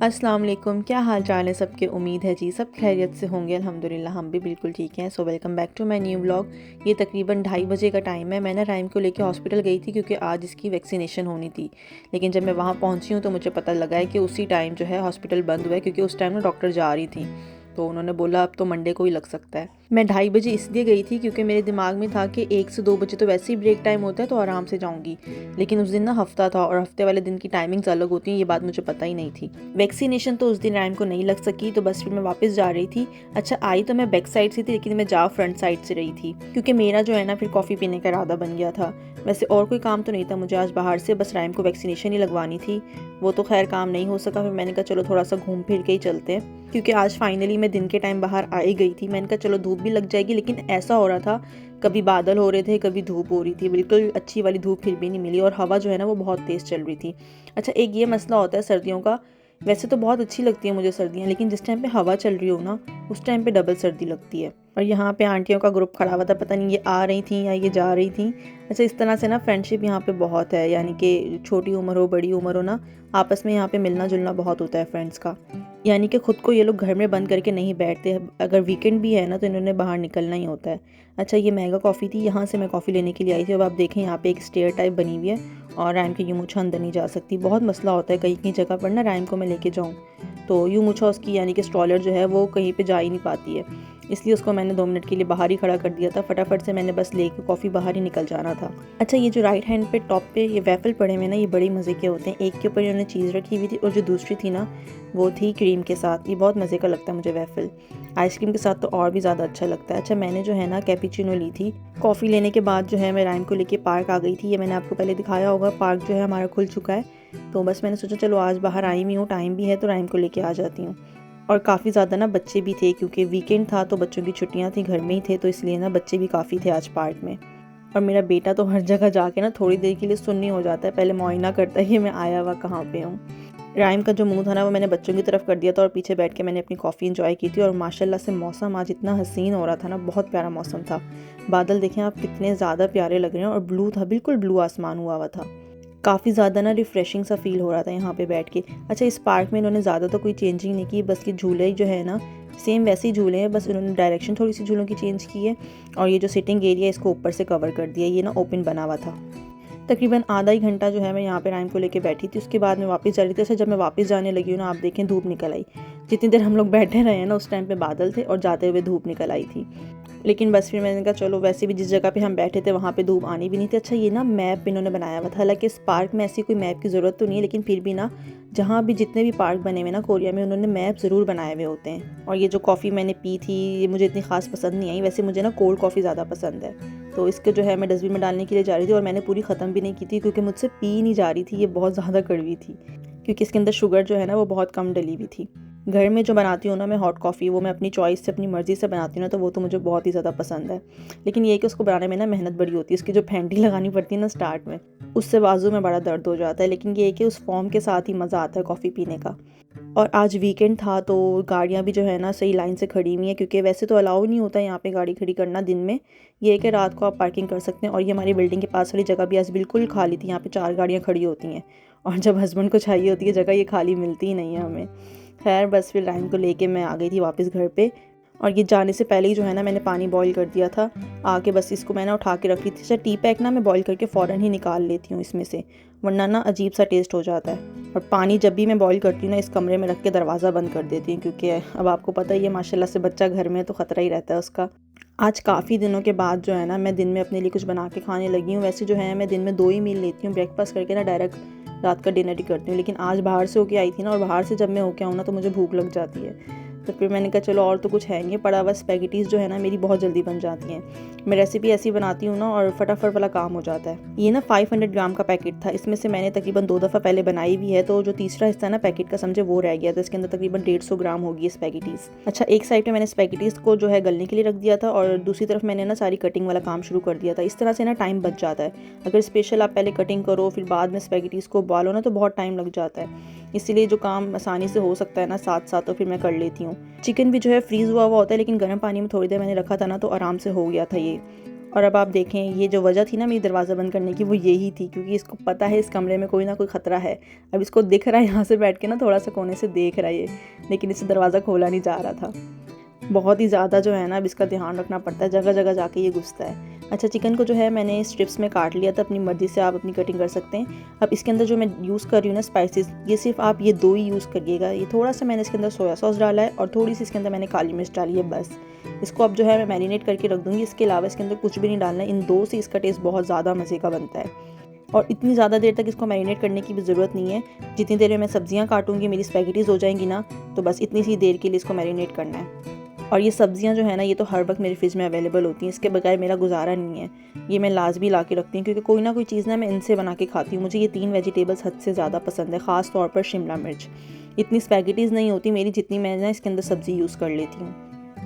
अस्सलाम वालेकुम, क्या हाल चाल है सबके। उम्मीद है जी सब खैरियत से होंगे। अल्हम्दुलिल्लाह हम भी बिल्कुल ठीक हैं। So welcome back to my new vlog. ये तकरीबन 2:30 बजे का टाइम है। मैं ना राइम को लेके हॉस्पिटल गई थी क्योंकि आज इसकी वैक्सीनेशन होनी थी। लेकिन जब मैं वहाँ पहुँची हूँ तो मुझे पता लगा है कि उसी टाइम जो है हॉस्पिटल बंद हुआ है, क्योंकि उस टाइम ना डॉक्टर जा रही थी। तो उन्होंने बोला अब तो मंडे को ही लग सकता है। मैं 2:30 बजे इसलिए गई थी क्योंकि मेरे दिमाग में था कि 1 से 2 बजे तो वैसे ही ब्रेक टाइम होता है, तो आराम से जाऊंगी। लेकिन उस दिन ना हफ्ता था और हफ्ते वाले दिन की टाइमिंग्स अलग होती हैं, ये बात मुझे पता ही नहीं थी। वैक्सीनेशन तो उस दिन रैम को नहीं लग सकी, तो बस फिर मैं वापस जा रही थी। अच्छा, आई तो मैं बैक साइड से थी, लेकिन मैं जा फ्रंट साइड से रही थी क्योंकि मेरा जो है ना फिर कॉफ़ी पीने का इरादा बन गया था। वैसे और कोई काम तो नहीं था मुझे आज बाहर से, बस रैम को वैक्सीनेशन ही लगवानी थी। वो तो खैर काम नहीं हो सका। फिर मैंने कहा चलो थोड़ा सा घूम फिर के ही चलते हैं, क्योंकि आज फाइनली मैं दिन के टाइम बाहर आ ही गई थी। मैंने कहा चलो धूप भी लग जाएगी, लेकिन ऐसा हो रहा था कभी बादल हो रहे थे कभी धूप हो रही थी, बिल्कुल अच्छी वाली धूप फिर भी नहीं मिली, और हवा जो है ना वो बहुत तेज़ चल रही थी। अच्छा, एक ये मसला होता है सर्दियों का। वैसे तो बहुत अच्छी लगती है मुझे सर्दियाँ, लेकिन जिस टाइम पे हवा चल रही हो ना उस टाइम पे डबल सर्दी लगती है। और यहाँ पे आंटियों का ग्रुप खड़ा हुआ था, पता नहीं ये आ रही थी या ये जा रही थी। अच्छा, इस तरह से ना फ्रेंडशिप यहाँ पे बहुत है, यानी कि छोटी उम्र हो बड़ी उम्र हो ना, आपस में यहाँ पे मिलना जुलना बहुत होता है फ्रेंड्स का। यानी कि ख़ुद को ये लोग घर में बंद करके नहीं बैठते। अगर वीकेंड भी है ना तो इन्होंने बाहर निकलना ही होता है। अच्छा, ये मेगा कॉफ़ी थी, यहाँ से मैं कॉफ़ी लेने के लिए आई थी। अब आप देखें यहाँ पे एक स्टेयर टाइप बनी हुई है और रैम की यूँ मुछा अंदर नहीं जा सकती। बहुत मसला होता है कहीं कहीं जगह पर ना रैम को मैं लेके जाऊँ तो यूँ मुछा उसकी यानी कि स्ट्रॉलर जो है वो कहीं पे जा ही नहीं पाती है। इसलिए उसको मैंने 2 मिनट के लिए बाहर ही खड़ा कर दिया था। फटाफट से मैंने बस लेके कॉफ़ी बाहर ही निकल जाना था। अच्छा, ये जो राइट हैंड पे टॉप पे ये वैफल पड़े हुए ना, ये बड़ी मज़े के होते हैं। एक के ऊपर इन्होंने चीज़ रखी हुई थी और जो दूसरी थी ना वो थी क्रीम के साथ। ये बहुत मज़े का लगता है मुझे वैफल। आइसक्रीम के साथ तो और भी ज़्यादा अच्छा लगता है। अच्छा, मैंने जो है ना कैपुचिनो ली थी। कॉफ़ी लेने के बाद जो है मैं राइम को लेके पार्क आ गई थी। ये मैंने आपको पहले दिखाया होगा, पार्क जो है हमारा खुल चुका है। तो बस मैंने सोचा चलो आज बाहर आई हुई हूँ, टाइम भी है तो राइम को लेके आ जाती हूँ। और काफ़ी ज़्यादा ना बच्चे भी थे क्योंकि वीकेंड था तो बच्चों की छुट्टियाँ थी, घर में ही थे, तो इसलिए ना बच्चे भी काफ़ी थे आज पार्क में। और मेरा बेटा तो हर जगह जाके ना थोड़ी देर के लिए सुन्नी हो जाता है, पहले मुआयना करता है कि मैं आया हुआ कहाँ पे हूँ। राइम का जो मुंह था ना वो मैंने बच्चों की तरफ कर दिया था और पीछे बैठ के मैंने अपनी कॉफ़ी एंजॉय की थी। और माशाल्लाह से मौसम आज इतना हसीन हो रहा था ना, बहुत प्यारा मौसम था। बादल देखें आप कितने ज़्यादा प्यारे लग रहे हैं, और ब्लू था, बिल्कुल ब्लू आसमान हुआ था। काफ़ी ज़्यादा ना रिफ़्रेशिंग सा फील हो रहा था यहाँ पे बैठ के। अच्छा, इस पार्क में इन्होंने ज़्यादा तो कोई चेंजिंग नहीं की, बस ये झूले जो है ना सेम वैसे ही झूले हैं, बस उन्होंने डायरेक्शन थोड़ी सी झूलों की चेंज की है। और ये जो सिटिंग एरिया इसको ऊपर से कवर कर दिया, ये ना ओपन बना हुआ था। तकरीबन आधा ही घंटा जो है मैं यहाँ पे राइम को लेके बैठी थी। उसके बाद मैं वापस जा रही थी। अच्छा, जब मैं वापस जाने लगी हूँ ना, आप देखें धूप निकल आई। जितनी देर हम लोग बैठे रहे हैं ना उस टाइम पे बादल थे और जाते हुए धूप निकल आई थी। लेकिन बस फिर मैंने कहा चलो, वैसे भी जिस जगह पे हम बैठे थे वहाँ पे धूप आनी भी नहीं थी। अच्छा, ये ना मैप इन्होंने बनाया हुआ था। हालांकि इस पार्क में ऐसी कोई मैप की ज़रूरत तो नहीं है, लेकिन फिर भी ना जहाँ भी जितने भी पार्क बने हुए ना कोरिया में, उन्होंने मैप ज़रूर बनाए हुए होते हैं। और ये जो कॉफ़ी मैंने पी थी ये मुझे इतनी ख़ास पसंद नहीं आई। वैसे मुझे ना कोल्ड कॉफ़ी ज़्यादा पसंद है, तो इसको जो है मैं डस्टबिन में डालने के लिए जा रही थी और मैंने पूरी ख़त्म भी नहीं की थी क्योंकि मुझसे पी नहीं जा रही थी। ये बहुत ज़्यादा कड़वी थी क्योंकि इसके अंदर शुगर जो है ना वो बहुत कम डली हुई थी। घर में जो बनाती हूँ ना मैं हॉट कॉफ़ी, वो मैं अपनी चॉइस से अपनी मर्ज़ी से बनाती हूँ ना, तो वो तो मुझे बहुत ही ज़्यादा पसंद है। लेकिन ये कि उसको बनाने में ना मेहनत बड़ी होती है। इसकी जो फेंटी लगानी पड़ती है ना स्टार्ट में, उससे बाजू में बड़ा दर्द हो जाता है। लेकिन ये कि उस फॉर्म के साथ ही मज़ा आता है कॉफ़ी पीने का। और आज वीकेंड था तो गाड़ियाँ भी जो है ना सही लाइन से खड़ी हुई हैं, क्योंकि वैसे तो अलाउ नहीं होता यहाँ पे गाड़ी खड़ी करना दिन में। ये है कि रात को आप पार्किंग कर सकते हैं। और ये हमारी बिल्डिंग के पास वाली जगह भी आज बिल्कुल खाली थी। यहाँ पे 4 गाड़ियाँ खड़ी होती हैं, और जब हस्बैंड को चाहिए होती है जगह, ये खाली मिलती ही नहीं है हमें। खैर बस फिर राइम को लेके मैं आ गई थी वापस घर पे। और ये जाने से पहले ही जो है ना मैंने पानी बॉईल कर दिया था। आके बस इसको मैं ना उठा के रखी थी। अच्छा, टी पैक ना मैं बॉईल करके फ़ौरन ही निकाल लेती हूँ इसमें से, वरना ना अजीब सा टेस्ट हो जाता है। और पानी जब भी मैं बॉईल करती हूँ ना इस कमरे में रख के दरवाज़ा बंद कर देती हूँ, क्योंकि अब आपको पता ही है माशाल्लाह से बच्चा घर में तो ख़तरा ही रहता है उसका। आज काफ़ी दिनों के बाद जो है ना मैं दिन में अपने लिए कुछ बना के खाने लगी हूँ। वैसे जो है मैं दिन में 2 ही मील लेती हूँ, ब्रेकफास्ट करके ना डायरेक्ट रात का डिनर ही करती हूँ। लेकिन आज बाहर से होके आई थी ना, और बाहर से जब मैं होके आऊँ ना तो मुझे भूख लग जाती है। तो फिर मैंने कहा चलो और तो कुछ है नहीं, पड़ा हुआ स्पैगेटीज़ जो है ना मेरी बहुत जल्दी बन जाती हैं। मैं रेसिपी ऐसी बनाती हूँ ना और फटाफट वाला काम हो जाता है। ये ना 500 ग्राम का पैकेट था, इसमें से मैंने तकरीबन 2 दफ़ा पहले बनाई भी है, तो जो तीसरा हिस्सा ना पैकेट का समझे वो रह गया था। इसके अंदर तकरीबन 150 ग्राम होगी स्पैगेटीज़। अच्छा, एक साइड पे मैंने स्पैगेटीज़ को जो है गलने के लिए रख दिया था और दूसरी तरफ मैंने ना सारी कटिंग वाला काम शुरू कर दिया था। इस तरह से ना टाइम बच जाता है। अगर स्पेशल आप पहले कटिंग करो फिर बाद में स्पैगेटीज़ को उबालो ना तो बहुत टाइम लग जाता है। इसीलिए जो काम आसानी से हो सकता है ना साथ साथ, तो फिर मैं कर लेती हूँ। चिकन भी जो है फ्रीज़ हुआ हुआ होता है, लेकिन गर्म पानी में थोड़ी देर मैंने रखा था ना तो आराम से हो गया था ये। और अब आप देखें, ये जो वजह थी ना मेरी दरवाज़ा बंद करने की, वो यही थी, क्योंकि इसको पता है इस कमरे में कोई ना कोई ख़तरा है। अब इसको दिख रहा है यहाँ से बैठ के ना, थोड़ा सा कोने से देख रहा है ये, लेकिन इससे दरवाज़ा खोला नहीं जा रहा था। बहुत ही ज़्यादा जो है ना अब इसका ध्यान रखना पड़ता है, जगह जगह जाके ये घुसता है। अच्छा, चिकन को जो है मैंने स्ट्रिप्स में काट लिया था, अपनी मर्ज़ी से आप अपनी कटिंग कर सकते हैं। अब इसके अंदर जो मैं यूज़ कर रही हूँ ना स्पाइसेस, ये सिर्फ आप ये 2 ही यूज़ करिएगा। ये थोड़ा सा मैंने इसके अंदर सोया सॉस डाला है और थोड़ी सी इसके अंदर मैंने काली मिर्च डाली है, बस। इसको अब जो है मैं मैरिनेट करके रख दूँगी। इसके अलावा इसके अंदर कुछ भी नहीं डालना है। इन 2 से इसका टेस्ट बहुत ज़्यादा मज़े का बनता है। और इतनी ज़्यादा देर तक इसको मैरिनेट करने की भी ज़रूरत नहीं है। जितनी देर में मैं सब्ज़ियाँ काटूँगी, मेरी स्पैगेटीज़ हो जाएंगी ना, तो बस इतनी सी देर के लिए इसको मैरिनेट करना है। और ये सब्ज़ियाँ जो है ना, ये तो हर वक्त मेरे फ्रिज में अवेलेबल होती हैं, इसके बगैर मेरा गुजारा नहीं है। ये मैं लाजमी ला के रखती हूँ, क्योंकि कोई ना कोई चीज़ ना मैं इनसे बना के खाती हूँ। मुझे ये 3 वेजिटेबल्स हद से ज़्यादा पसंद है, ख़ास तौर पर शिमला मिर्च। इतनी स्पैगेटीज़ नहीं होती मेरी, जितनी मैं ना इसके अंदर सब्ज़ी यूज़ कर लेती हूँ।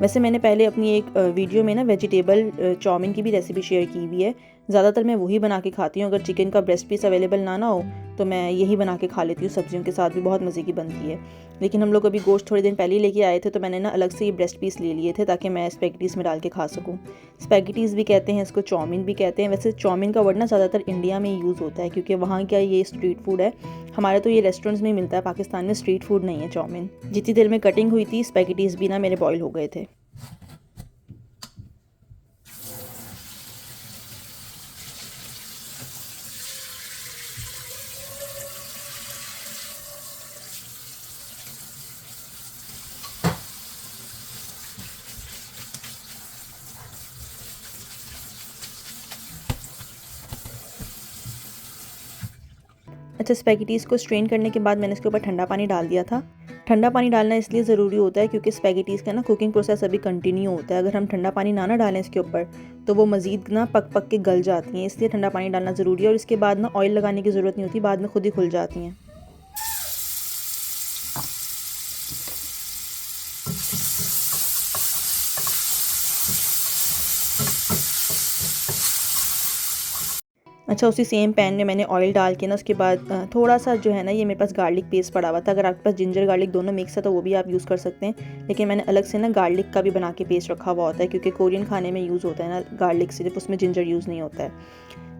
वैसे मैंने पहले अपनी एक वीडियो में ना वेजिटेबल चाउमीन की भी रेसिपी शेयर की हुई है। ज़्यादातर मैं वही बना के खाती हूँ। अगर चिकन का ब्रेस्ट पीस अवेलेबल ना हो तो मैं यही बना के खा लेती हूँ, सब्जियों के साथ भी बहुत मज़े की बनती है। लेकिन हम लोग अभी गोश्त थोड़े दिन पहले ही लेके आए थे, तो मैंने ना अलग से ये ब्रेस्ट पीस ले लिए थे ताकि मैं स्पैगेटीज़ में डाल के खा सकूँ। स्पैगेटीज़ भी कहते हैं इसको, चाउमीन भी कहते हैं। वैसे चाउमीन का वर्ड ना ज़्यादातर इंडिया में यूज़ होता है, क्योंकि वहाँ का ये स्ट्रीट फूड है। हमारे तो ये रेस्टोरेंट्स में मिलता है, पाकिस्तान में स्ट्रीट फूड नहीं है चाउमीन। जितनी देर में कटिंग हुई थी, स्पैगेटीज़ भी ना मेरे बॉयल हो गए थे। अच्छा, स्पैगेटीज़ को स्ट्रेन करने के बाद मैंने इसके ऊपर ठंडा पानी डाल दिया था। ठंडा पानी डालना इसलिए ज़रूरी होता है क्योंकि स्पैगेटीज़ का ना कुकिंग प्रोसेस अभी कंटिन्यू होता है। अगर हम ठंडा पानी ना डालें इसके ऊपर, तो वो मज़ीद ना पक पक के गल जाती हैं, इसलिए ठंडा पानी डालना ज़रूरी है। और इसके बाद ना ऑयल लगाने की ज़रूरत नहीं होती, बाद में खुद ही खुल जाती हैं। अच्छा, उसी सेम पैन में मैंने ऑयल डाल के ना उसके बाद थोड़ा सा जो है ना, ये मेरे पास गार्लिक पेस्ट पड़ा हुआ था। अगर आपके पास जिंजर गार्लिक दोनों मिक्स है तो वो भी आप यूज़ कर सकते हैं, लेकिन मैंने अलग से ना गार्लिक का भी बना के पेस्ट रखा हुआ होता है, क्योंकि कोरियन खाने में यूज़ होता है ना गार्लिक, सिर्फ उसमें जिंजर यूज़ नहीं होता है।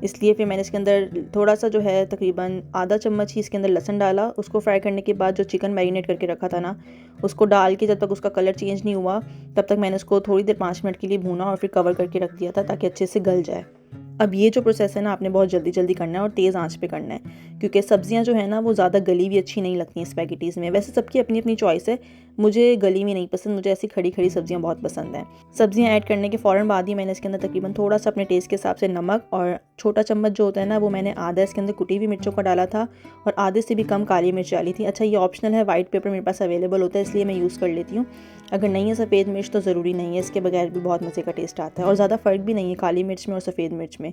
इसलिए फिर मैंने इसके अंदर थोड़ा सा जो है तकरीबन आधा चम्मच ही इसके अंदर लहसुन डाला। उसको फ्राई करने के बाद जो चिकन मैरिनेट करके रखा था ना, उसको डाल के जब तक उसका कलर चेंज नहीं हुआ, तब तक मैंने उसको थोड़ी देर 5 मिनट के लिए भूना और फिर कवर करके रख दिया था ताकि अच्छे से गल जाए। अब ये जो प्रोसेस है ना, आपने बहुत जल्दी जल्दी करना है और तेज़ आंच पे करना है, क्योंकि सब्जियां जो है ना वो ज़्यादा गली भी अच्छी नहीं लगती हैं स्पैगेटीज़ में। वैसे सबकी अपनी अपनी चॉइस है, मुझे गली में नहीं पसंद, मुझे ऐसी खड़ी खड़ी सब्जियां बहुत पसंद हैं। सब्जियां ऐड करने के फ़ौरन बाद ही मैंने इसके अंदर तकरीबन थोड़ा सा अपने टेस्ट के हिसाब से नमक, और छोटा चम्मच जो होता है ना, वो मैंने आधा इसके अंदर कुटी हुई मिर्चों का डाला था और आधे से भी कम काली मिर्च डाली थी। अच्छा, ये ऑप्शनल है, वाइट पेपर मेरे पास अवेलेबल होता है इसलिए मैं यूज़ कर लेती हूँ। अगर नहीं है सफ़ेद मिर्च तो ज़रूरी नहीं है, इसके बगैर भी बहुत मज़े का टेस्ट आता है और ज़्यादा फ़र्क भी नहीं है काली मिर्च में और सफ़ेद मिर्च में।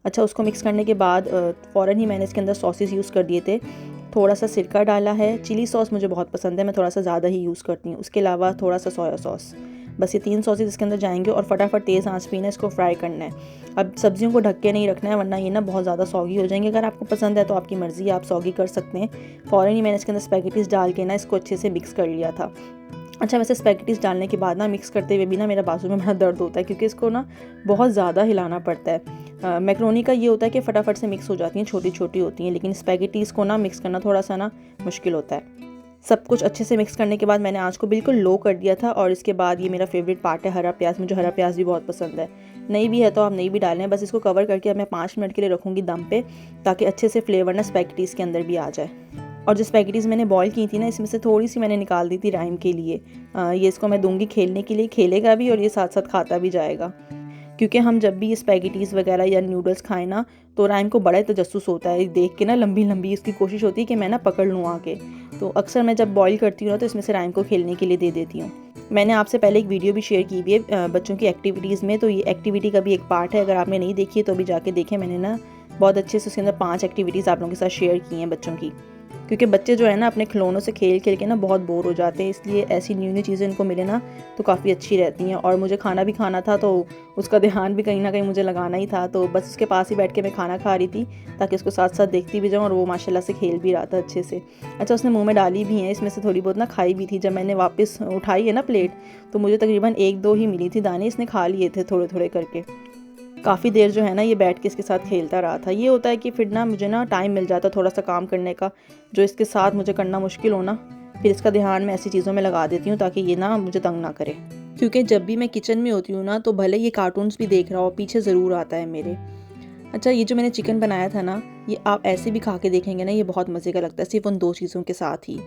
अच्छा, उसको मिक्स करने के बाद फ़ौरन ही मैंने इसके अंदर सॉसेस यूज़ कर दिए थे। थोड़ा सा सिरका डाला है, चिली सॉस मुझे बहुत पसंद है, मैं थोड़ा सा ज़्यादा ही यूज़ करती हूँ। उसके अलावा थोड़ा सा सोया सॉस, बस ये 3 सॉसेस इसके अंदर जाएंगे और फटाफट तेज़ आंच पे ना इसको फ्राई करना है। अब सब्जियों को ढक के नहीं रखना है, वरना ये ना बहुत ज़्यादा सॉगी हो जाएंगे। अगर आपको पसंद है तो आपकी मर्ज़ी, आप सॉगी कर सकते हैं। फ़ौरन ही मैंने इसके अंदर स्पैगेटीज़ डाल के ना इसको अच्छे से मिक्स कर लिया था। अच्छा, वैसे स्पैगेटीज़ डालने के बाद ना मिक्स करते हुए भी ना मेरा बाजू में बड़ा दर्द होता है, क्योंकि इसको ना बहुत ज़्यादा हिलाना पड़ता है। मैक्रोनी का ये होता है कि फटाफट से मिक्स हो जाती हैं, छोटी छोटी होती हैं, लेकिन स्पैगेटीज़ को ना मिक्स करना थोड़ा सा ना मुश्किल होता है। सब कुछ अच्छे से मिक्स करने के बाद मैंने आँच को बिल्कुल लो कर दिया था। और इसके बाद ये मेरा फेवरेट पार्ट है हरा प्याज। मुझे हरा प्याज भी बहुत पसंद है, नहीं भी है तो आप नहीं भी डालें। बस इसको कवर करके अब मैं 5 मिनट के लिए रखूँगी दम पे, ताकि अच्छे से फ्लेवर ना स्पैगेटीज़ के अंदर भी आ जाए। और जो स्पैगेटीज़ मैंने बॉईल की थी ना, इसमें से थोड़ी सी मैंने निकाल दी थी राइम के लिए। ये इसको मैं दूंगी खेलने के लिए, खेलेगा भी और ये साथ साथ खाता भी जाएगा। क्योंकि हम जब भी स्पैगेटीज़ वगैरह या नूडल्स खाएं ना, तो राइम को बड़ा तजस्सुस होता है, देख के ना लंबी लंबी उसकी कोशिश होती है कि मैं ना पकड़ लूँ आके। तो अक्सर मैं जब बॉईल करती हूँ ना, तो इसमें से राइम को खेलने के लिए दे देती हूँ। मैंने आपसे पहले एक वीडियो भी शेयर की हुई है बच्चों की एक्टिविटीज़ में, तो ये एक्टिविटी का भी एक पार्ट है। अगर आपने नहीं देखी है तो अभी जाके देखें। मैंने ना बहुत अच्छे से उसके अंदर 5 एक्टिविटीज़ आप लोगों के साथ शेयर की हैं बच्चों की, क्योंकि बच्चे जो है ना अपने खिलौनों से खेल खेल के ना बहुत बोर हो जाते हैं, इसलिए ऐसी न्यू न्यू चीज़ें इनको मिले ना तो काफ़ी अच्छी रहती हैं। और मुझे खाना भी खाना था, तो उसका ध्यान भी कहीं ना कहीं मुझे लगाना ही था, तो बस उसके पास ही बैठ के मैं खाना खा रही थी, ताकि उसको साथ साथ देखती भी जाऊँ और वो माशाल्लाह से खेल भी रहा था अच्छे से। अच्छा, उसने मुँह में डाली भी हैं, इसमें से थोड़ी बहुत ना खाई भी थी। जब मैंने वापस उठाई है ना प्लेट, तो मुझे तकरीबन 1-2 ही मिली थी दाने, इसने खा लिए थे थोड़े थोड़े करके। काफ़ी देर जो है ना ये बैठ के इसके साथ खेलता रहा था। ये होता है कि फिर ना मुझे ना टाइम मिल जाता थोड़ा सा काम करने का, जो इसके साथ मुझे करना मुश्किल हो ना, फिर इसका ध्यान मैं ऐसी चीज़ों में लगा देती हूँ ताकि ये ना मुझे तंग ना करे। क्योंकि जब भी मैं किचन में होती हूँ ना तो भले ये कार्टून्स भी देख रहा हो, पीछे ज़रूर आता है मेरे। अच्छा, ये जो मैंने चिकन बनाया था ना, ये आप ऐसे भी खा के देखेंगे ना, ये बहुत मज़े का लगता है सिर्फ उन 2 चीज़ों के साथ ही।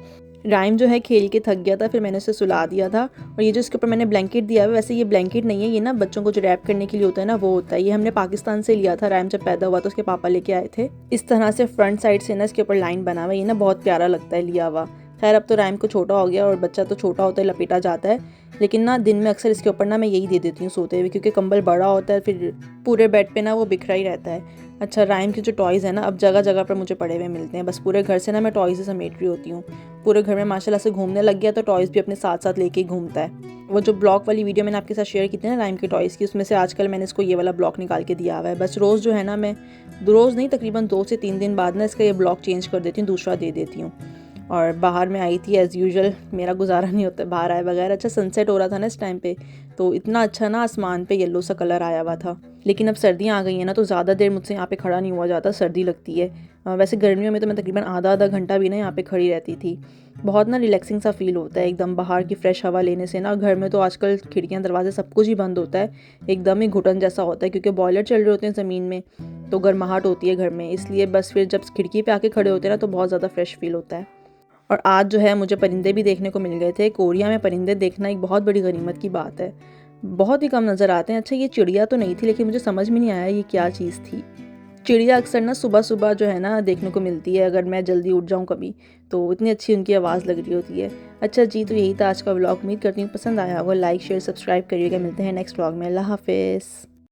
राइम जो है खेल के थक गया था, फिर मैंने उसे सुला दिया था। और ये जो इसके ऊपर मैंने ब्लैंकेट दिया है, वैसे ये ब्लैंकेट नहीं है, ये ना बच्चों को जो रैप करने के लिए होता है ना, वो होता है। ये हमने पाकिस्तान से लिया था। राइम जब पैदा हुआ तो उसके पापा लेके आए थे। इस तरह से फ्रंट साइड से ना इसके ऊपर लाइन बना हुआ है, ये ना बहुत प्यारा लगता है लिया हुआ। खैर अब तो राइम को छोटा हो गया और बच्चा तो छोटा होता है लपेटा जाता है, लेकिन ना दिन में अक्सर इसके ऊपर ना मैं यही दे देती हूँ सोते हुए, क्योंकि कंबल बड़ा होता है, फिर पूरे बेड पे ना वो बिखरा ही रहता है। अच्छा, राइम के जो टॉयज़ हैं ना अब जगह जगह पर मुझे पड़े हुए मिलते हैं। बस पूरे घर से ना मैं टॉयज़ से समेट रही होती हूँ। पूरे घर में माशाल्लाह से घूमने लग गया, तो टॉयज़ भी अपने साथ साथ लेके ही घूमता है। वो जो ब्लॉक वाली वीडियो मैंने आपके साथ शेयर की थी ना राइम के टॉयज़ की, उसमें से आजकल मैंने इसको ये वाला ब्लॉक निकाल के दिया हुआ है। बस रोज़ जो है ना मैं रोज़ नहीं, तकरीबन 2 से 3 दिन बाद ना इसका ये ब्लॉक चेंज कर देती हूँ, दूसरा दे देती हूँ। और बाहर में आई थी एज़ यूजुअल, मेरा गुजारा नहीं होता बाहर आए बगैर। अच्छा, सनसेट हो रहा था ना इस टाइम पे, तो इतना अच्छा ना आसमान पे येलो सा कलर आया हुआ था। लेकिन अब सर्दियाँ आ गई हैं ना, तो ज़्यादा देर मुझसे यहाँ पे खड़ा नहीं हुआ जाता, सर्दी लगती है। वैसे गर्मियों में तो मैं तकरीबन आधा घंटा भी ना यहाँ पे खड़ी रहती थी। बहुत ना रिलैक्सिंग सा फील होता है एकदम बाहर की फ्रेश हवा लेने से ना। घर में तो आजकल खिड़कियाँ दरवाजे सब कुछ ही बंद होता है, एकदम ही घुटन जैसा होता है, क्योंकि बॉयलर चल रहे होते हैं ज़मीन में, तो गर्माहट होती है घर में। इसलिए बस फिर जब खिड़की पे आके खड़े होते हैं ना, तो बहुत ज़्यादा फ्रेश फील होता है। और आज जो है मुझे परिंदे भी देखने को मिल गए थे। कोरिया में परिंदे देखना एक बहुत बड़ी गनीमत की बात है, बहुत ही कम नज़र आते हैं। अच्छा, ये चिड़िया तो नहीं थी, लेकिन मुझे समझ में नहीं आया ये क्या चीज़ थी। चिड़िया अक्सर ना सुबह सुबह जो है ना देखने को मिलती है, अगर मैं जल्दी उठ जाऊँ कभी, तो इतनी अच्छी उनकी आवाज़ लग रही होती है। अच्छा जी, तो यही था आज का व्लॉग। उम्मीद करती हूँ पसंद आया होगा। लाइक शेयर सब्सक्राइब करिएगा। मिलते हैं नेक्स्ट व्लॉग में। अल्लाह हाफिज़।